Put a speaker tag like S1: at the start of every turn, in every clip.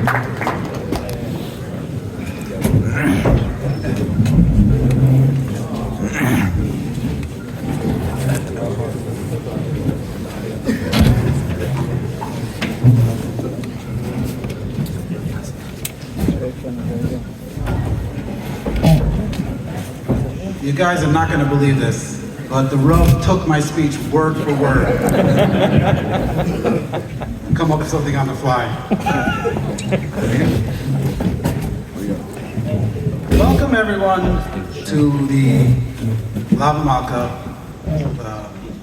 S1: You guys are not going to believe this, but the Rav took my speech word for word. Come up with something on the fly. Welcome everyone to the Melaveh Malka,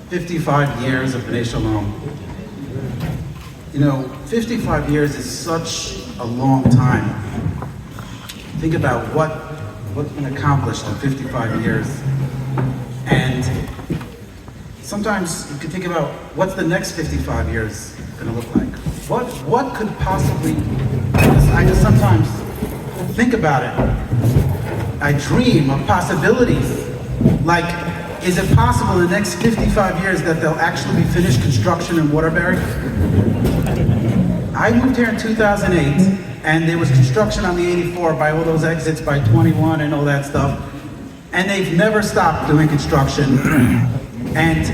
S1: 55 years of Bnai Shalom. You know, 55 years is such a long time. Think about what's been accomplished in 55 years. And sometimes you can think about what's the next 55 years going to look like. What could possibly, I just sometimes think about it. I dream of possibilities. Like, is it possible in the next 55 years that they'll actually be finished construction in Waterbury? I moved here in 2008. And there was construction on the 84 by all those exits by 21 and all that stuff. And they've never stopped doing construction. And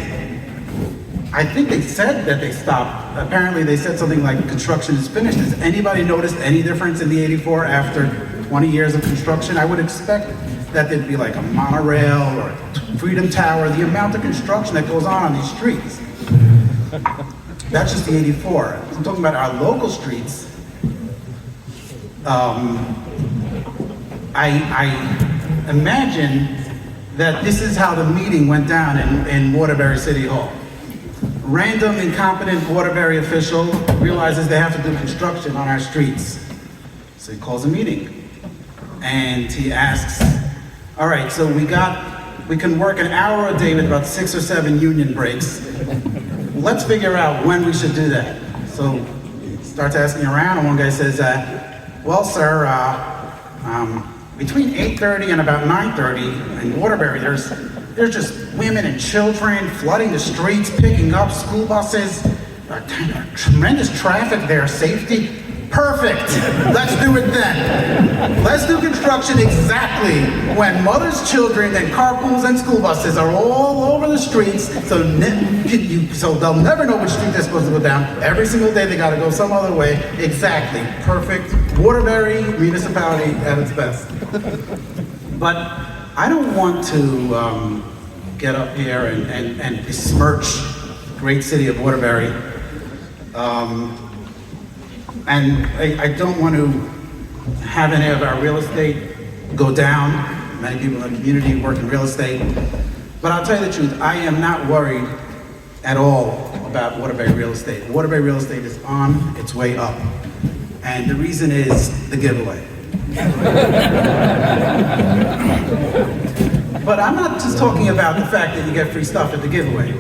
S1: I think they said that they stopped. Apparently they said something like construction is finished. Has anybody noticed any difference in the 84 after 20 years of construction? I would expect that there'd be like a monorail or a Freedom Tower, the amount of construction that goes on these streets. That's just the 84. I'm talking about our local streets. I imagine that this is how the meeting went down in Waterbury City Hall. Random, incompetent Waterbury official realizes they have to do construction on our streets. So he calls a meeting. And he asks, all right, so we can work an hour a day with about 6 or 7 union breaks. Let's figure out when we should do that. So he starts asking around, and one guy says, well, sir, between 8:30 and about 9:30 in Waterbury, there's just women and children flooding the streets, picking up school buses, tremendous traffic there, safety. Perfect, let's do it then. Let's do construction exactly when mothers, children, and carpools and school buses are all over the streets, so they'll never know which street they're supposed to go down. Every single day they gotta go some other way. Exactly, perfect. Waterbury municipality at its best. But I don't want to get up here and besmirch the great city of Waterbury. And I don't want to have any of our real estate go down. Many people in the community work in real estate. But I'll tell you the truth, I am not worried at all about Waterbury real estate. Waterbury real estate is on its way up. And the reason is the giveaway. But I'm not just talking about the fact that you get free stuff at the giveaway.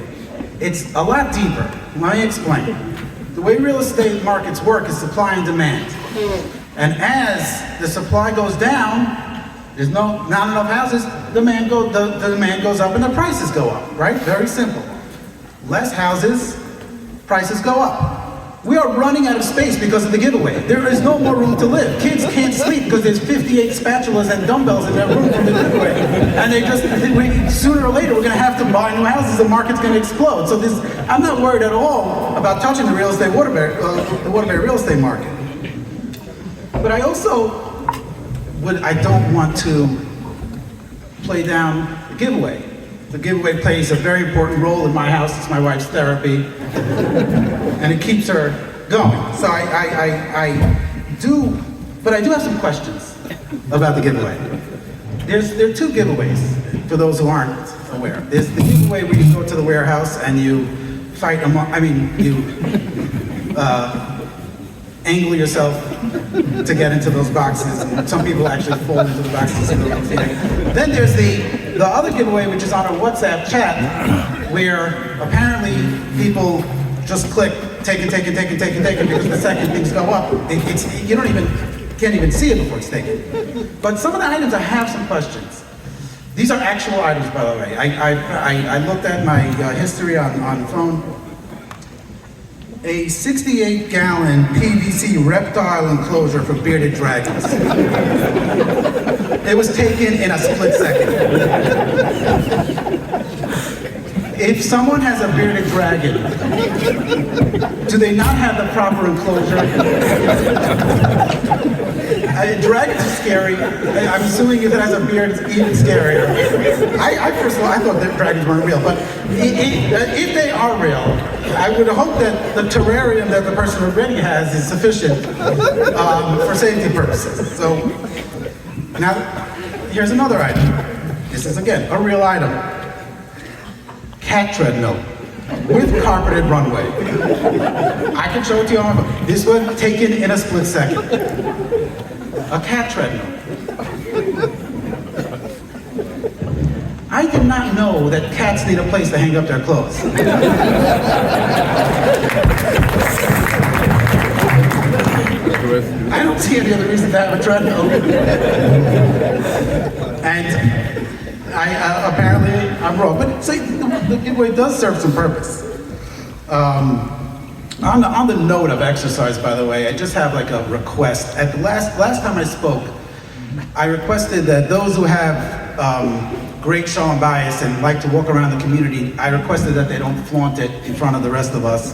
S1: It's a lot deeper. Let me explain. The way real estate markets work is supply and demand. And as the supply goes down, there's not enough houses, the demand goes up and the prices go up, right? Very simple. Less houses, prices go up. We are running out of space because of the giveaway. There is no more room to live. Kids can't sleep because there's 58 spatulas and dumbbells in their room from the giveaway. And sooner or later, we're gonna have to buy new houses, the market's gonna explode. So I'm not worried at all about touching the the Waterbury real estate market. But I also I don't want to play down the giveaway. The giveaway plays a very important role in my house. It's my wife's therapy, and it keeps her going. So I do have some questions about the giveaway. There are 2 giveaways for those who aren't aware. There's the giveaway where you go to the warehouse and you fight angle yourself to get into those boxes. Some people actually fall into the boxes. Then there's the other giveaway, which is on a WhatsApp chat, where apparently people just click take it, because the second things go up, you can't even see it before it's taken. But some of the items I have some questions. These are actual items, by the way. I looked at my history on the phone. a 68-gallon PVC reptile enclosure for bearded dragons. It was taken in a split second. If someone has a bearded dragon, do they not have the proper enclosure? Dragons are scary. I'm assuming if it has a beard, it's even scarier. I first of all, I thought that dragons weren't real, but if they are real, I would hope that the terrarium that the person already has is sufficient for safety purposes. So, now, here's another item. This is, again, a real item. Cat treadmill with carpeted runway. I can show it to you on. This was taken in a split second. A cat treadmill. I did not know that cats need a place to hang up their clothes. I don't see any other reason to have a treadmill. And apparently I'm wrong, but see, it does serve some purpose. On the note of exercise, by the way, I just have like a request. At the last time I spoke, I requested that those who have great Shalom bias and like to walk around the community, I requested that they don't flaunt it in front of the rest of us.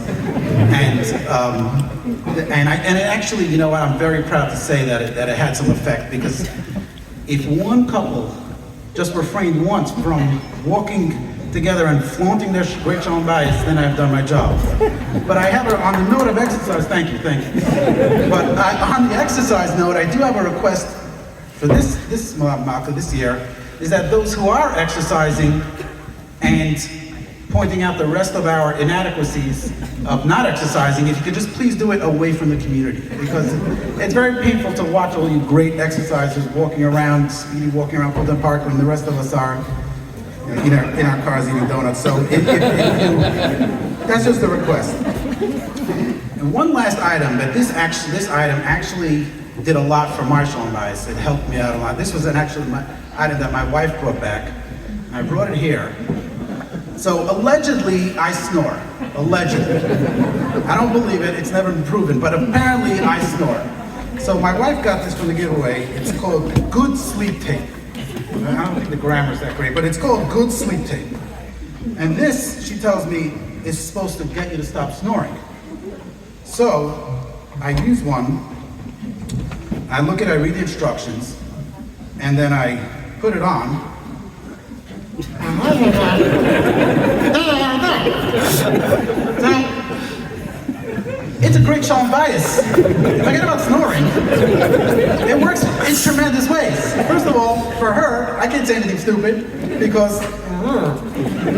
S1: And it actually, you know what, I'm very proud to say that it had some effect, because if one couple just refrained once from walking together and flaunting their great Shalom bias, then I've done my job. But I have on the note of exercise, thank you. But on the exercise note, I do have a request for this Malka this year, is that those who are exercising and pointing out the rest of our inadequacies of not exercising, if you could just please do it away from the community, because it's very painful to watch all you great exercisers walking around Fulton Park when the rest of us are in our cars eating donuts. So that's just a request. And one last item, that this item actually did a lot for my Shalom bias. It helped me out a lot. This was an item that my wife brought back. I brought it here. So allegedly, I snore. Allegedly. I don't believe it, it's never been proven, but apparently I snore. So my wife got this from the giveaway. It's called Good Sleep Tape. I don't think the grammar's that great, but it's called Good Sleep Tape. And this, she tells me, is supposed to get you to stop snoring. So I use one, I read the instructions, and then I put it on. It's a great Shalom bias. Forget about snoring. It works in tremendous ways. First of all, for her, I can't say anything stupid, because,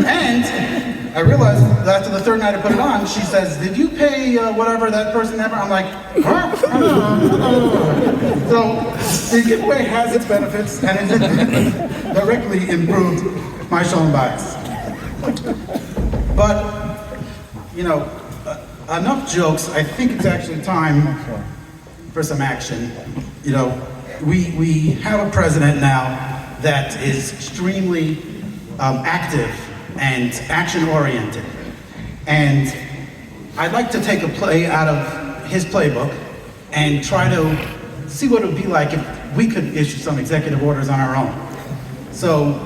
S1: and I realized that after the third night I put it on, she says, "Did you pay whatever that person ever?" I'm like, huh? So the giveaway has its benefits, and it directly improved my Shalom bias. But, you know, enough jokes. I think it's actually time for some action. You know, we have a president now that is extremely active and action-oriented. And I'd like to take a play out of his playbook and try to see what it would be like if we could issue some executive orders on our own. So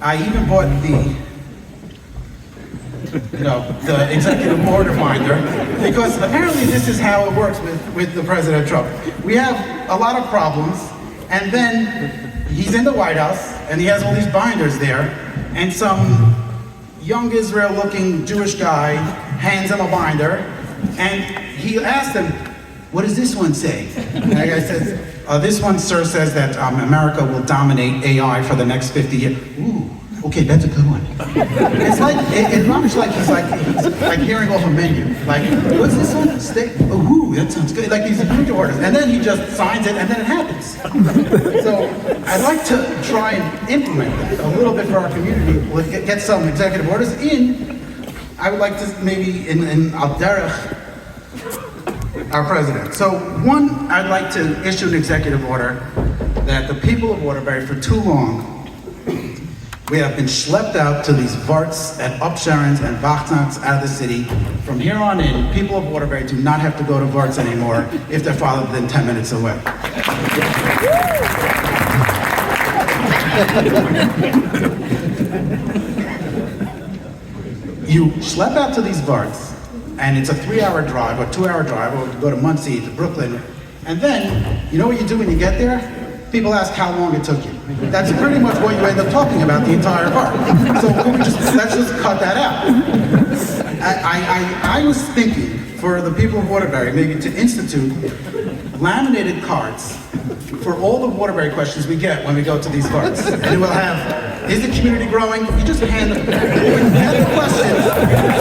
S1: I even bought the executive order finder, because apparently this is how it works with the President Trump. We have a lot of problems, and then he's in the White House, and he has all these binders there, and some young Israel-looking Jewish guy hands him a binder, and he asked him, "What does this one say?" And the guy says, "This one, sir, says that America will dominate AI for the next 50 years. Ooh, okay, that's a good one. It's like, it's almost like he's like hearing off a menu. Like, what's this one? Steak? Oh, ooh, that sounds good. Like these executive orders. And then he just signs it, and then it happens. So I'd like to try and implement that a little bit for our community. Let's get some executive orders in. I would like to maybe in Al Derech, our president. So one, I'd like to issue an executive order that the people of Waterbury for too long We have been schlepped out to these Varts and Upsharons and Wachtanks out of the city. From here on in, people of Waterbury do not have to go to Varts anymore if they're farther than 10 minutes away. You schlep out to these Varts, and it's a 3-hour drive or 2-hour drive, or go to Muncie, to Brooklyn, and then, you know what you do when you get there? People ask how long it took you. That's pretty much what you end up talking about the entire part. So let's just cut that out. I was thinking for the people of Waterbury, maybe to institute laminated cards for all the Waterbury questions we get when we go to these Varts. And it will have, is the community growing? You just hand the questions,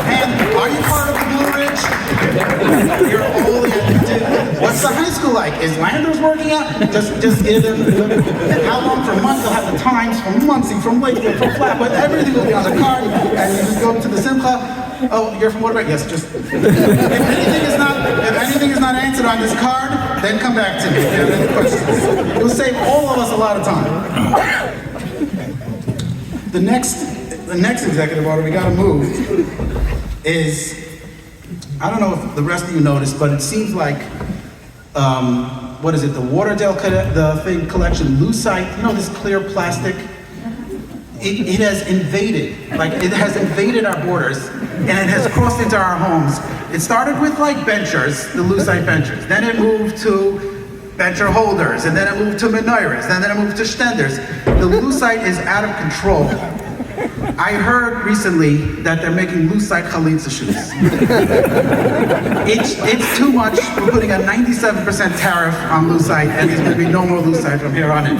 S1: and are you part of the Blue Ridge? You're all what's the high school like? Is Landers working out? Just give them, how long for months? They'll have the times from Muncie, from Lakewood, from Flatwood, everything will be on the card, and you just go to the Simcha. Oh, you're from Waterbury? Yes, just, if anything is not answered on this card, then come back to me if you have any questions. It will save all of us a lot of time. The next executive order we gotta move is, I don't know if the rest of you noticed, but it seems like, what is it, the Waterdale collection, lucite, you know, this clear plastic? It has invaded our borders, and it has crossed into our homes. It started with like benchers, the lucite benchers. Then it moved to bencher holders, and then it moved to menorahs, and then it moved to stenders. The lucite is out of control. I heard recently that they're making lucite chalitza shoes. It's too much. We're putting a 97% tariff on lucite, and there's going to be no more lucite from here on in.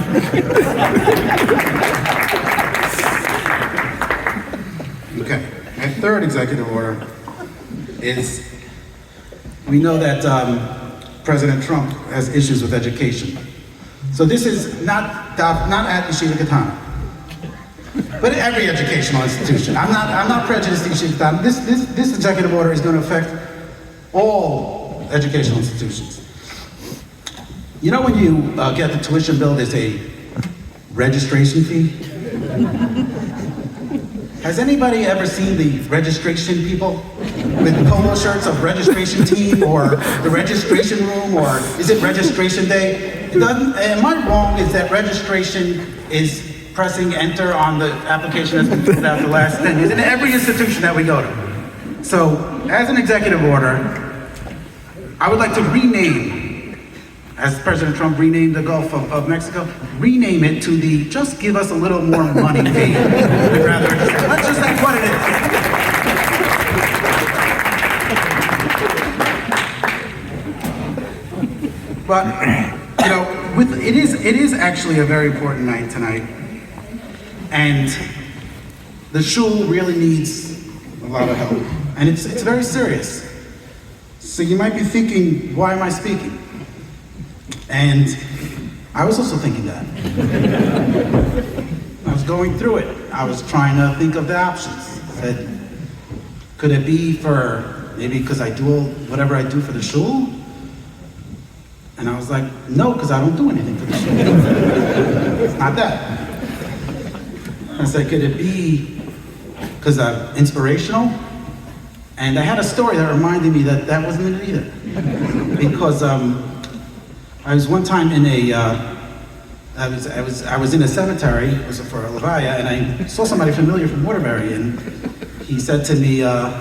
S1: Okay, my third executive order is, we know that President Trump has issues with education. So this is not at Yeshiva Katana, but every educational institution. I'm not prejudiced against Yeshiva Katana. This executive order is going to affect all educational institutions. You know when you get the tuition bill, there's a registration fee? Has anybody ever seen the registration people with polo shirts of registration team, or the registration room, or is it registration day? Am I wrong? Is that registration is pressing enter on the application that's been filled out the last 10 years in every institution that we go to? So, as an executive order, I would like to rename, as President Trump renamed the Gulf of Mexico, rename it to the just give us a little more money fee. Let's just say what it is. But, you know, it is actually a very important night tonight. And the shul really needs a lot of help. And it's very serious. So you might be thinking, why am I speaking? And I was also thinking that. I was going through it. I was trying to think of the options. I said, could it be for, maybe because I do whatever I do for the shul? And I was like, no, because I don't do anything for the shul. It's not that. I said, could it be because I'm inspirational? And I had a story that reminded me that wasn't it either. Because I was one time in I was in a cemetery, it was for a levaya, and I saw somebody familiar from Waterbury, and he said to me, oh,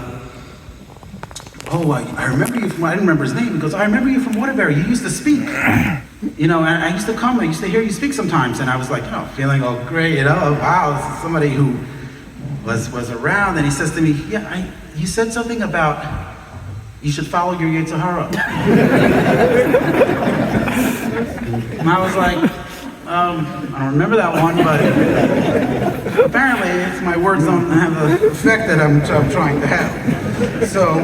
S1: I remember you from, I didn't remember his name, he goes, I remember you from Waterbury, you used to speak. You know, and I used to come, I used to hear you speak sometimes, and I was like, you know, feeling all great, you know, wow, this is somebody who was around, and he says to me, yeah, you said something about you should follow your Yetzer Hara. And I was like, I don't remember that one, but apparently it's my words don't have the effect that I'm trying to have. So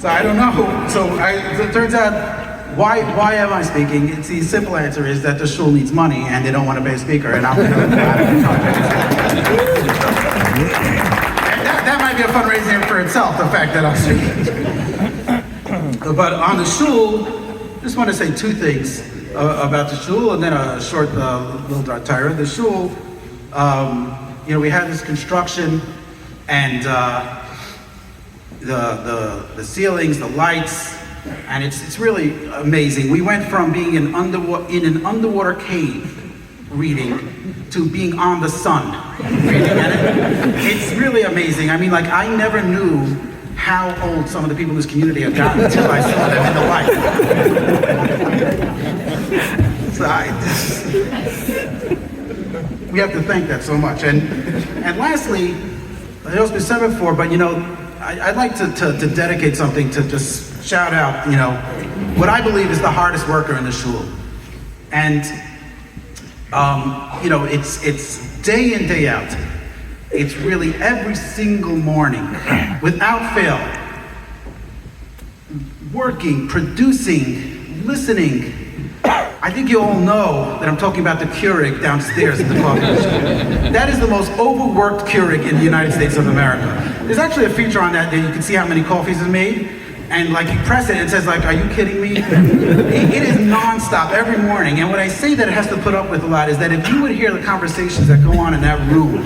S1: I don't know. So it turns out, why am I speaking? It's the simple answer is that the shul needs money and they don't want to pay a speaker, and I'm that might be a fundraiser for itself, the fact that I'm speaking. But on the shul, I just want to say two things. about the shul, and then a short little Torah. The shul, we had this construction, and the ceilings, the lights, and it's really amazing. We went from being in an underwater cave reading to being on the sun reading, and it's really amazing. I mean, like, I never knew how old some of the people in this community have gotten until I saw them in the light. We have to thank that so much. And lastly, I know it's been said before, but I'd like to dedicate something to just shout out, what I believe is the hardest worker in the shul. And, it's day in, day out. It's really every single morning, without fail, working, producing, listening. I think you all know that I'm talking about the Keurig downstairs in the coffee machine. That is the most overworked Keurig in the United States of America. There's actually a feature on that you can see how many coffees is made, and like you press it, it says like, are you kidding me? It is nonstop every morning, and what I say that it has to put up with a lot is that if you would hear the conversations that go on in that room,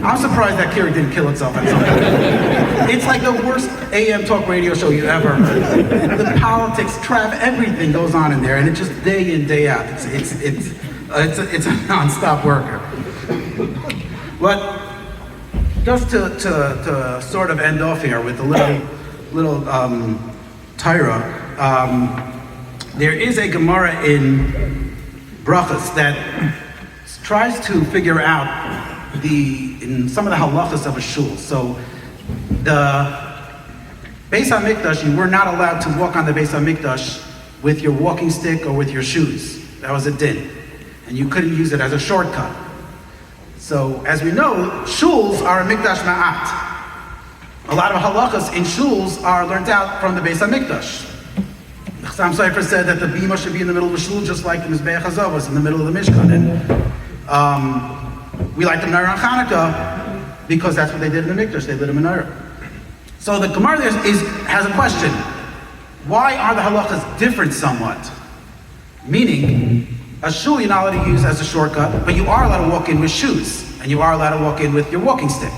S1: I'm surprised that Keurig didn't kill itself at some point. It's like the worst AM talk radio show you ever heard. The politics, traffic, everything goes on in there, and it's just day in, day out. It's a nonstop worker. But just to sort of end off here with a little Torah, there is a Gemara in Brachos that tries to figure out in some of the halachas of a shul. So the Beis HaMikdash, you were not allowed to walk on the Beis HaMikdash with your walking stick or with your shoes. That was a din. And you couldn't use it as a shortcut. So, as we know, shuls are a mikdash ma'at. A lot of halachas in shuls are learned out from the Beis HaMikdash. Chassam Sofer said that the bima should be in the middle of the shul, just like the Mizbeach Hazav was in the middle of the Mishkan. And we light the menorah on Hanukkah because that's what they did in the Mikdash. They lit a menorah. So the Gemara there has a question. Why are the halachas different somewhat? Meaning, a shul you're not allowed to use as a shortcut, but you are allowed to walk in with shoes, and you are allowed to walk in with your walking stick.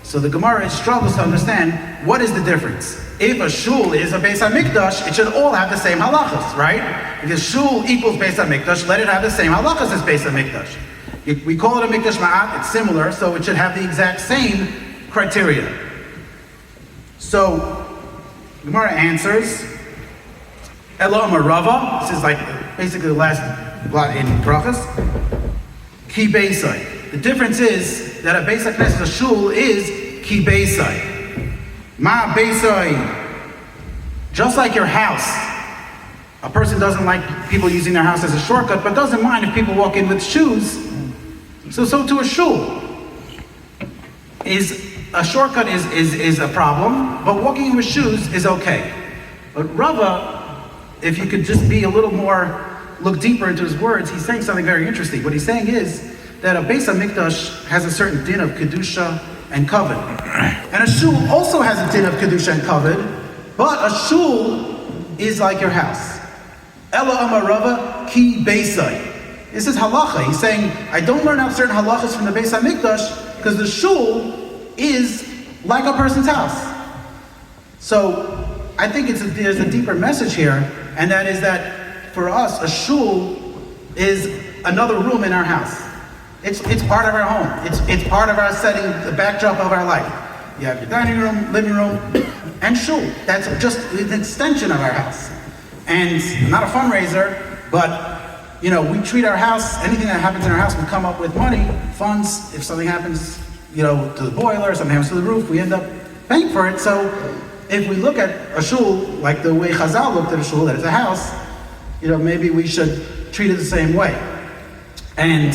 S1: So the Gemara struggles to understand what is the difference. If a shul is a Beis HaMikdash, it should all have the same halachas, right? Because shul equals Beis HaMikdash, let it have the same halachas as Beis HaMikdash. We call it a mikdash ma'at, it's similar, so it should have the exact same criteria. So, Gemara answers, Elo Amarava, this is like basically the last blot in Brachos, Ki Beisai. The difference is that a Beis HaKnesset, a shul, is Ki Beisai. Ma Beisai. Just like your house, a person doesn't like people using their house as a shortcut, but doesn't mind if people walk in with shoes. So to a shul. A shortcut is a problem, but walking in with shoes is okay. But Rava, if you could just be a little more, look deeper into his words, he's saying something very interesting. What he's saying is that a Beis HaMikdash has a certain din of Kedusha and Kavod. And a shul also has a din of Kedusha and Kavod, but a shul is like your house. Ela Amar Rava Ki Beisai. This is halacha. He's saying, I don't learn out certain halachas from the Beis HaMikdash because the shul is like a person's house. So I think there's a deeper message here, and that is that for us, a shul is another room in our house. It's part of our home. It's part of our setting, the backdrop of our life. You have your dining room, living room, and shul. That's just an extension of our house. And I'm not a fundraiser, but we treat our house, anything that happens in our house, we come up with money, funds. If something happens, to the boiler, something happens to the roof, we end up paying for it. So if we look at a shul like the way Chazal looked at a shul, that it's a house, maybe we should treat it the same way. And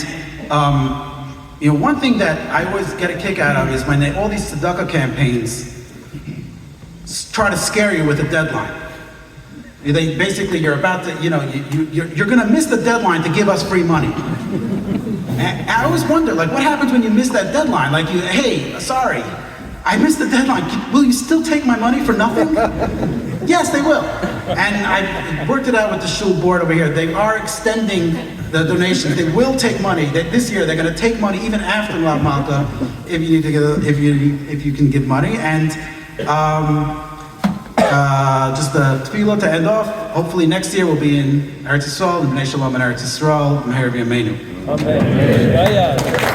S1: one thing that I always get a kick out of is when all these tzedakah campaigns try to scare you with a deadline. They basically, you're about to, you're going to miss the deadline to give us free money. And I always wonder, what happens when you miss that deadline? Hey, sorry, I missed the deadline. Will you still take my money for nothing? Yes, they will. And I worked it out with the shul board over here. They are extending the donations. They will take money. This year they're going to take money even after Malka if you need to get if you can give money. And just the tefillah to end off. Hopefully next year we'll be in Eretz Yisrael, Bnai Shalom and Eretz Yisrael. Meher v'yameinu.
S2: Amen.